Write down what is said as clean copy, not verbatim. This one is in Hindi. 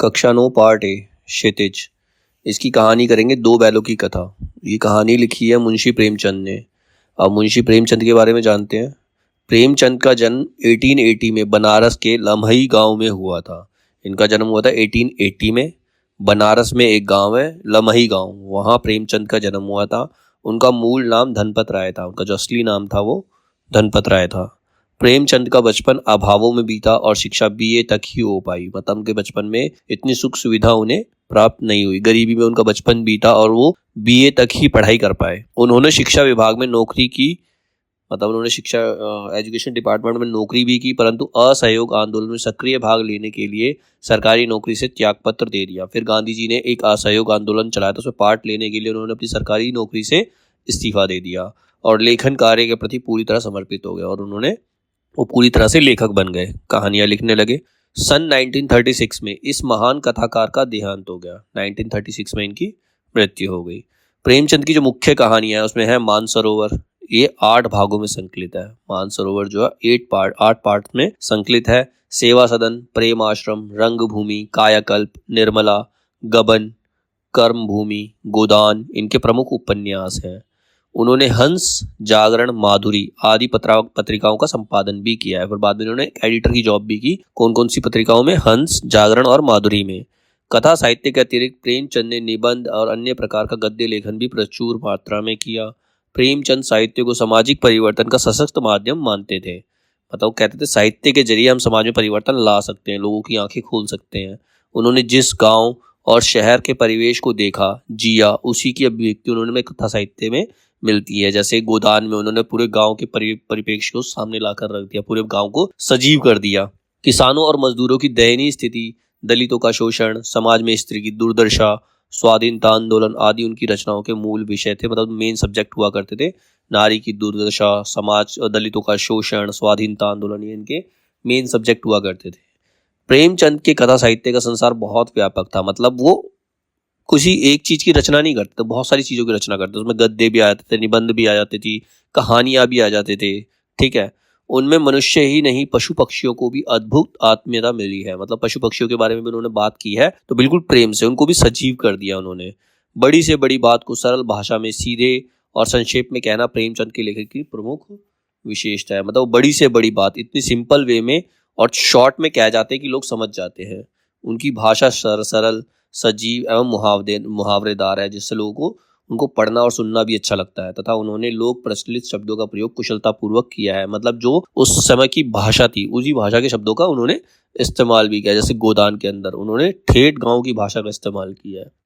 कक्षा 9 पार्ट ए क्षितिज। इसकी कहानी करेंगे दो बैलों की कथा। ये कहानी लिखी है मुंशी प्रेमचंद ने। अब मुंशी प्रेमचंद के बारे में जानते हैं। प्रेमचंद का जन्म 1880 में बनारस के लम्हई गांव में हुआ था। इनका जन्म हुआ था 1880 में। बनारस में एक गांव है लम्हई गांव, वहाँ प्रेमचंद का जन्म हुआ था। उनका मूल नाम धनपत राय था, उनका जो असली नाम था वो धनपत राय था। प्रेमचंद का बचपन अभावों में बीता और शिक्षा बीए तक ही हो पाई। मतलब उनके बचपन में इतनी सुख सुविधा उन्हें प्राप्त नहीं हुई, गरीबी में उनका बचपन बीता और वो बीए तक ही पढ़ाई कर पाए। उन्होंने शिक्षा विभाग में नौकरी की, मतलब उन्होंने शिक्षा एजुकेशन डिपार्टमेंट में नौकरी भी की, परंतु असहयोग आंदोलन में सक्रिय भाग लेने के लिए सरकारी नौकरी से त्यागपत्र दे दिया। फिर गांधी जी ने एक असहयोग आंदोलन चलाया था, उसमें पार्ट लेने के लिए उन्होंने अपनी सरकारी नौकरी से इस्तीफा दे दिया और लेखन कार्य के प्रति पूरी तरह समर्पित हो गए और वो पूरी तरह से लेखक बन गए, कहानियां लिखने लगे। सन 1936 में इस महान कथाकार का देहांत हो गया। 1936 में इनकी मृत्यु हो गई। प्रेमचंद की जो मुख्य कहानियां है उसमें है मानसरोवर। ये 8 भागों में संकलित है। मानसरोवर जो है 8 पार्ट में संकलित है। सेवा सदन, प्रेम आश्रम, रंगभूमि, कायाकल्प, निर्मला, गबन, कर्म भूमि, गोदान इनके प्रमुख उपन्यास हैं। उन्होंने हंस, जागरण, माधुरी आदि पत्रिकाओं का संपादन भी किया है। फिर बाद में उन्होंने एडिटर की जॉब भी की। कौन कौन सी पत्रिकाओं में? हंस, जागरण और माधुरी में। कथा साहित्य के अतिरिक्त प्रेमचंद ने निबंध और अन्य प्रकार का गद्य लेखन भी प्रचुर मात्रा में किया। प्रेमचंद साहित्य को सामाजिक परिवर्तन का सशक्त माध्यम मानते थे। मतलब कहते थे साहित्य के जरिए हम समाज में परिवर्तन ला सकते हैं, लोगों की आंखें खोल सकते हैं। उन्होंने जिस गांव और शहर के परिवेश को देखा, जिया, उसी की अभिव्यक्ति उन्होंने कथा साहित्य में मिलती है। जैसे गोदान में उन्होंने पूरे गांव के परिप्रेक्ष्य को सामने लाकर रख दिया, पूरे गांव को सजीव कर दिया। किसानों और मजदूरों की दयनीय स्थिति, दलितों का शोषण, समाज में स्त्री की दुर्दशा, स्वाधीनता आंदोलन आदि उनकी रचनाओं के मूल विषय थे। मतलब मेन सब्जेक्ट हुआ करते थे। नारी की दुर्दशा, समाज और दलितों का शोषण, स्वाधीनता आंदोलन, ये इनके मेन सब्जेक्ट हुआ करते थे। प्रेमचंद के कथा साहित्य का संसार बहुत व्यापक था। मतलब वो किसी एक चीज की रचना नहीं करते, बहुत सारी चीजों की रचना करते। उसमें गद्य भी आ जाते थे, निबंध भी आ जाती थी, कहानियां भी आ जाते थे। ठीक है। उनमें मनुष्य ही नहीं पशु पक्षियों को भी अद्भुत आत्मीयता मिली है। मतलब पशु पक्षियों के बारे में भी उन्होंने बात की है तो बिल्कुल प्रेम से उनको भी सजीव कर दिया उन्होंने। बड़ी से बड़ी बात को सरल भाषा में सीधे और संक्षेप में कहना प्रेमचंद के लेखक की प्रमुख विशेषता है। मतलब बड़ी से बड़ी बात इतनी सिंपल वे में और शॉर्ट में कह जाते हैं कि लोग समझ जाते हैं। उनकी भाषा सरल, सजीव एवं मुहावरेदार है, जिससे लोगों को उनको पढ़ना और सुनना भी अच्छा लगता है। तथा उन्होंने लोक प्रचलित शब्दों का प्रयोग कुशलता पूर्वक किया है। मतलब जो उस समय की भाषा थी उसी भाषा के शब्दों का उन्होंने इस्तेमाल भी किया। जैसे गोदान के अंदर उन्होंने ठेठ गांव की भाषा का इस्तेमाल किया है।